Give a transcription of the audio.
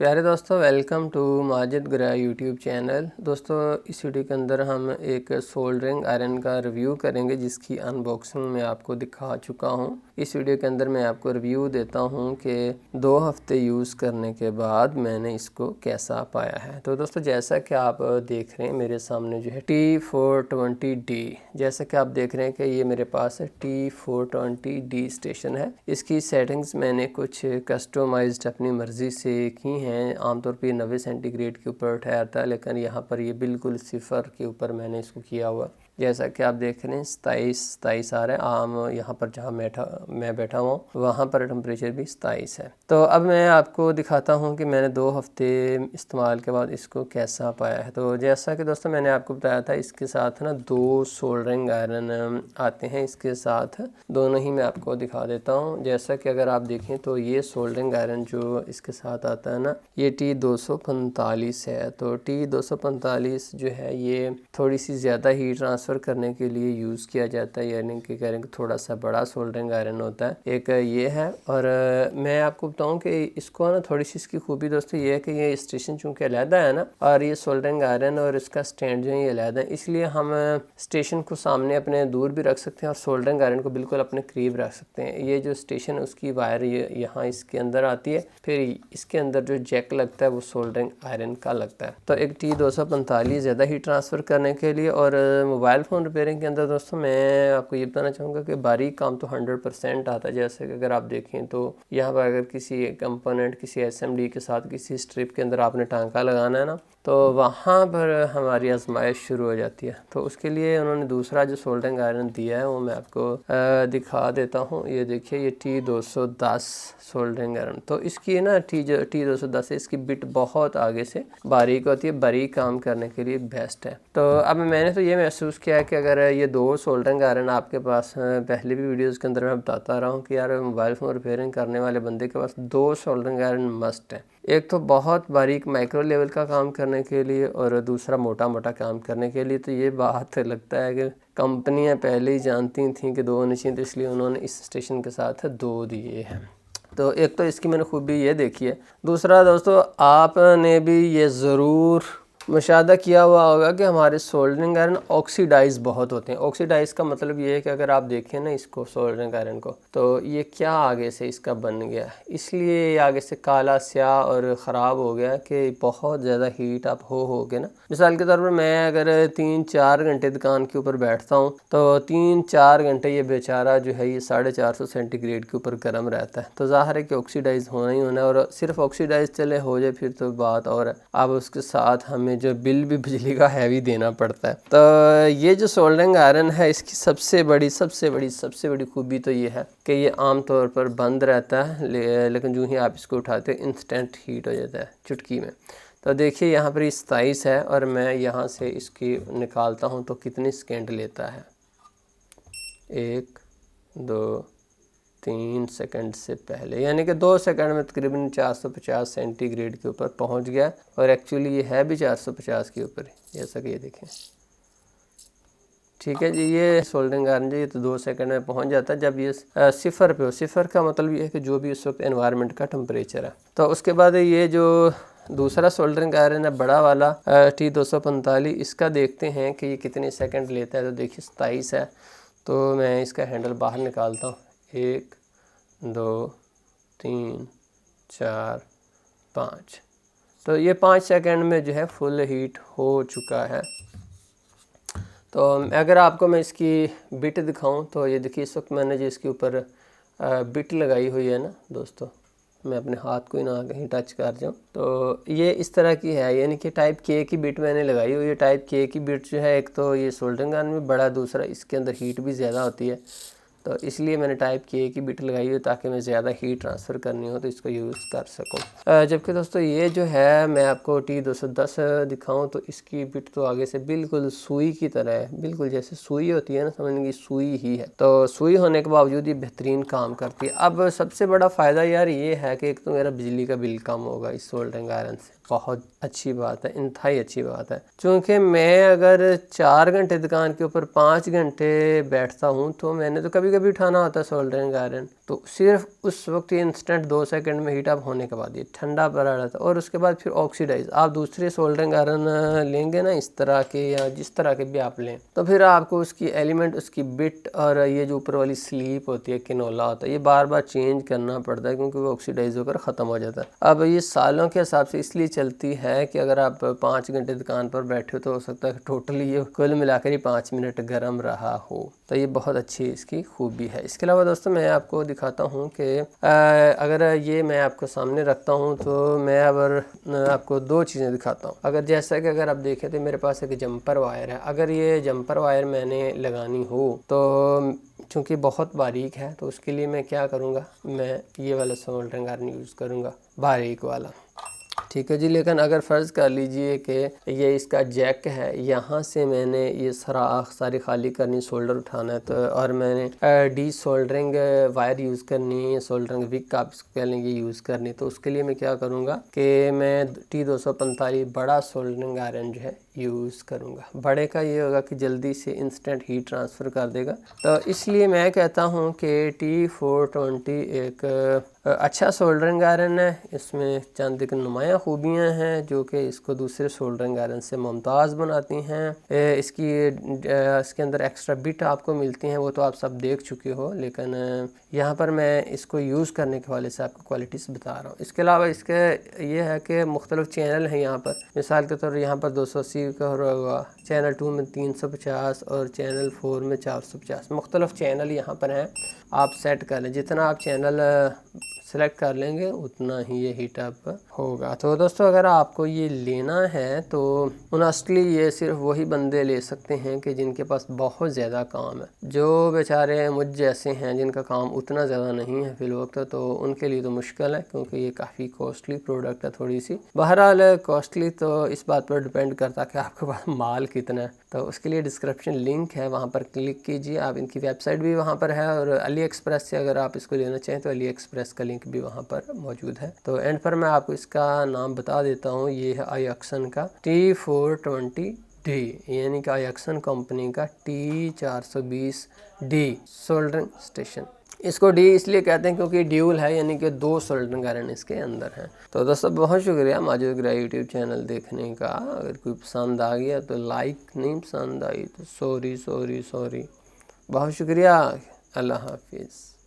प्यारे दोस्तों, welcome to Majid ग्रा यूट्यूब चैनल। दोस्तों, इस वीडियो के अंदर हम एक सोल्डरिंग आयरन का रिव्यू करेंगे जिसकी अनबॉक्सिंग मैं आपको दिखा चुका हूं। इस वीडियो के अंदर मैं आपको रिव्यू देता हूं कि 2 हफ्ते यूज़ करने के बाद मैंने इसको कैसा पाया है। तो दोस्तों, जैसा कि आप देख रहे हैं मेरे सामने जो है T420D, जैसा कि आप देख रहे हैं कि ये मेरे पास T420D स्टेशन है। इसकी सेटिंग्स मैंने कुछ कस्टमाइज्ड अपनी मर्ज़ी से की हैं। आमतौर पे 90 सेंटीग्रेड के ऊपर ठहरता है, लेकिन यहाँ पर ये बिल्कुल 0 के ऊपर मैंने इसको किया हुआ। जैसा कि आप देख रहे हैं 27 आ रहा है। आम यहाँ पर जहाँ मैं बैठा हुआ हूँ वहाँ पर टेम्परेचर भी 27 है। तो अब मैं आपको दिखाता हूँ कि मैंने 2 हफ्ते इस्तेमाल के बाद इसको कैसा पाया है। तो जैसा कि दोस्तों मैंने आपको बताया था, इसके साथ ना 2 सोल्डरिंग आयरन आते हैं। इसके साथ दोनों ही मैं आपको दिखा देता हूँ। जैसा कि अगर आप देखें तो ये सोल्डरिंग आयरन जो इसके साथ आता है ना, ये T245 है। तो T245 जो है ये थोड़ी सी ज़्यादा हीट ट्रांसफ़र करने के लिए यूज़ किया जाता है, यानी कि कह रहे हैं कि थोड़ा सा बड़ा सोल्डरिंग आयरन होता है। एक ये है, और मैं आपको बताऊं कि इसको ना थोड़ी सी इसकी खूबी दोस्तों ये है कि ये स्टेशन चूँकि अलहदा है ना, और ये सोल्डरिंग आयरन और इसका स्टैंड जो है ये अलहदा है, इसलिए हम स्टेशन को सामने अपने दूर भी रख सकते हैं और सोल्डरिंग आयरन को बिल्कुल अपने करीब रख सकते हैं। ये जो स्टेशन है उसकी वायर यहाँ इसके अंदर आती है, फिर इसके अंदर जो जैक लगता है वो सोल्डरिंग आयरन का लगता है। तो एक T245 ज़्यादा हीट ट्रांसफ़र करने के लिए। और मोबाइल फ़ोन रिपेयरिंग के अंदर दोस्तों मैं आपको ये बताना चाहूँगा कि बारीक काम तो 100% आता है। जैसे कि अगर आप देखें तो यहाँ पर अगर किसी कंपोनेंट किसी SMD के साथ किसी स्ट्रिप के अंदर आपने टांका लगाना है ना, तो वहाँ पर हमारी आजमाइश शुरू हो जाती है। तो उसके लिए उन्होंने दूसरा जो सोल्डरिंग आयरन दिया है वो मैं आपको दिखा देता हूँ। ये देखिए, ये T210 सोल्डरिंग आयरन। तो इसकी ना T210 है, इसकी बिट बहुत आगे से बारीक होती है, बारीक काम करने के लिए बेस्ट है। तो अब मैंने तो ये महसूस किया है कि अगर ये 2 सोल्डरिंग आयरन आपके पास, पहले भी वीडियोज़ के अंदर मैं बताता रहा हूँ कि यार मोबाइल फ़ोन रिपेयरिंग करने वाले बंदे के पास 2 सोल्डरिंग आयरन मस्ट है। एक तो बहुत बारीक माइक्रो लेवल का काम करने के लिए और दूसरा मोटा मोटा काम करने के लिए। तो ये बात लगता है कि कंपनियां पहले ही जानती थीं कि 2 होनी चाहिए, तो इसलिए उन्होंने इस स्टेशन के साथ 2 दिए हैं। तो एक तो इसकी मैंने खूबी ये देखी है। दूसरा दोस्तों, आपने भी ये ज़रूर मुशाहदा किया हुआ होगा कि हमारे सोल्डरिंग आयरन ऑक्सीडाइज बहुत होते हैं। ऑक्सीडाइज का मतलब ये है कि अगर आप देखें ना इसको, सोल्डरिंग आयरन को, तो ये क्या आगे से इसका बन गया, इसलिए आगे से काला स्याह और ख़राब हो गया कि बहुत ज़्यादा हीट आप हो के ना। मिसाल के तौर पर मैं अगर 3-4 घंटे दुकान के ऊपर बैठता हूँ तो 3-4 घंटे ये बेचारा जो है ये 450 सेंटीग्रेड के ऊपर गर्म रहता है। तो ज़ाहिर है कि ऑक्सीडाइज होना ही होना है, और सिर्फ ऑक्सीडाइज चले हो जाए फिर तो बात और है। अब उसके साथ हमें जो बिल भी बिजली का हैवी देना पड़ता है। तो ये जो सोल्डरिंग आयरन है इसकी सबसे बड़ी खूबी तो ये है कि ये आम तौर पर बंद रहता है, लेकिन जो ही आप इसको उठाते हैं इंस्टेंट हीट हो जाता है चुटकी में। तो देखिए यहाँ पर 27 है और मैं यहाँ से इसकी निकालता हूँ तो कितनी सेकेंड लेता है। 1, 2, 3 सेकंड से पहले, यानी कि 2 सेकंड में तकरीबन 450 सेंटीग्रेड के ऊपर पहुंच गया। और एक्चुअली ये है भी 450 के ऊपर, जैसा कि ये देखें। ठीक है जी, ये सोल्डरिंग आयरन जी, तो 2 सेकंड में पहुंच जाता है जब ये 0 पे हो। 0 का मतलब ये है कि जो भी उस वक्त एनवायरनमेंट का टेम्परेचर है। तो उसके बाद ये जो दूसरा सोल्डरिंग आयरन है बड़ा वाला T245, इसका देखते हैं कि ये कितने सेकंड लेता है। तो देखिए 27 है, तो मैं इसका हैंडल बाहर निकालता हूँ। 1, 2, 3, 4, 5। तो ये 5 सेकंड में जो है फुल हीट हो चुका है। तो अगर आपको मैं इसकी बिट दिखाऊं तो ये देखिए, इस वक्त मैंने जो इसके ऊपर बिट लगाई हुई है ना दोस्तों, मैं अपने हाथ को ही ना कहीं टच कर जाऊं, तो ये इस तरह की है, यानी कि टाइप K की बिट मैंने लगाई हुई है। टाइप K की बिट जो है, एक तो ये सोल्डरिंग आयरन में बड़ा, दूसरा इसके अंदर हीट भी ज़्यादा होती है। तो इसलिए मैंने टाइप K की बिट लगाई हुई ताकि मैं ज़्यादा हीट ट्रांसफ़र करनी हो तो इसको यूज़ कर सकूं। जबकि दोस्तों ये जो है मैं आपको T210 दिखाऊं तो इसकी बिट तो आगे से बिल्कुल सुई की तरह है, बिल्कुल जैसे सुई होती है ना, समझने की सुई ही है। तो सुई होने के बावजूद ये बेहतरीन काम करती है। अब सबसे बड़ा फ़ायदा यार ये है कि एक तो मेरा बिजली का बिल कम होगा इस सोल्डरिंग आयरन से, बहुत अच्छी बात है, इंतहाई अच्छी बात है। क्योंकि मैं अगर 4 घंटे दुकान के ऊपर 5 घंटे बैठता हूँ तो मैंने तो कभी कभी उठाना होता है सोल्डरिंग आयरन, तो सिर्फ उस वक्त ये इंस्टेंट 2 सेकंड में हीट अप होने के बाद ये ठंडा पड़ा रहता है, और उसके बाद फिर ऑक्सीडाइज। आप दूसरे सोल्डरिंग आयरन लेंगे ना इस तरह के या जिस तरह के भी आप लें, तो फिर आपको उसकी एलिमेंट, उसकी बिट और ये जो ऊपर वाली स्लीप होती है, किनोला होता है, ये बार बार चेंज करना पड़ता है क्योंकि वो ऑक्सीडाइज होकर ख़त्म हो जाता है। अब ये सालों के हिसाब से इसलिए चलती है कि अगर आप 5 घंटे दुकान पर बैठे हो तो हो सकता है कि टोटली ये कुल मिलाकर ही 5 मिनट गर्म रहा हो। तो ये बहुत अच्छी इसकी खूबी है। इसके अलावा दोस्तों मैं आपको दिखाता हूँ कि अगर ये मैं आपको सामने रखता हूँ तो मैं आपको 2 चीज़ें दिखाता हूँ। अगर जैसा कि अगर आप देखें तो मेरे पास एक जंपर वायर है। अगर ये जंपर वायर मैंने लगानी हो तो चूँकि बहुत बारीक है, तो उसके लिए मैं क्या करूँगा, मैं ये वाला सोल्डरिंग आयरन यूज़ करूँगा, बारीक वाला। ठीक है जी। लेकिन अगर फ़र्ज़ कर लीजिए कि ये इसका जैक है, यहाँ से मैंने ये सराख सारी खाली करनी, सोल्डर उठाना है, तो और मैंने डी सोल्डरिंग वायर यूज़ करनी है, सोल्डरिंग विक आप इसको कह लेंगे यूज़ करनी, तो उसके लिए मैं क्या करूँगा कि मैं T245 बड़ा सोल्डरिंग आयरन जो है यूज़ करूँगा। बड़े का ये होगा कि जल्दी से इंस्टेंट हीट ट्रांसफ़र कर देगा। तो इसलिए मैं कहता हूँ कि T420 एक अच्छा सोल्डरिंग आयरन है। इसमें चंद एक नुमायाँ खूबियाँ हैं जो कि इसको दूसरे सोल्डरिंग आयरन से मुमताज़ बनाती हैं। इसके अंदर एक्स्ट्रा बिट आपको मिलती हैं, वो तो आप सब देख चुके हो, लेकिन यहाँ पर मैं इसको यूज़ करने के हवाले से आपको क्वालिटीज़ बता रहा हूँ। इसके अलावा इसके ये है कि मुख्तलिफ़ चैनल हैं यहाँ पर। मिसाल के तौर पर यहाँ पर 280 का होगा, चैनल 2 में 350 और चैनल 4 में 450 मुख्तलिफ़ चैनल यहाँ पर हैं। आप सेट कर लें, जितना आप चैनल सेलेक्ट कर लेंगे उतना ही ये हीट अप होगा। तो दोस्तों अगर आपको ये लेना है तो ऑनेस्टली ये सिर्फ वही बंदे ले सकते हैं कि जिनके पास बहुत ज़्यादा काम है। जो बेचारे मुझ जैसे हैं जिनका काम उतना ज़्यादा नहीं है फिल वक्त, तो उनके लिए तो मुश्किल है क्योंकि ये काफ़ी कॉस्टली प्रोडक्ट है थोड़ी सी। बहरहाल कॉस्टली तो इस बात पर डिपेंड करता है कि आपके पास माल कितना है। तो उसके लिए डिस्क्रिप्शन लिंक है, वहाँ पर क्लिक कीजिए। आप इनकी वेबसाइट भी वहाँ पर है, और अली एक्सप्रेस से अगर आप इसको लेना चाहें तो अली एक्सप्रेस का लिंक भी वहाँ पर मौजूद है। तो एंड पर मैं आपको इसका नाम बता देता हूँ। ये है आईएक्सन का T420D, यानी कि आईएक्सन कंपनी का T420D सोल्डरिंग स्टेशन। इसको डी इसलिए कहते हैं क्योंकि ड्यूल है, यानी कि 2 सोल्डरिंग आयरन इसके अंदर हैं। तो दोस्तों बहुत शुक्रिया माजिद ग्राह यूट्यूब चैनल देखने का। अगर कोई पसंद आ गया तो लाइक, नहीं पसंद आई तो सॉरी। बहुत शुक्रिया। अल्लाह हाफिज़।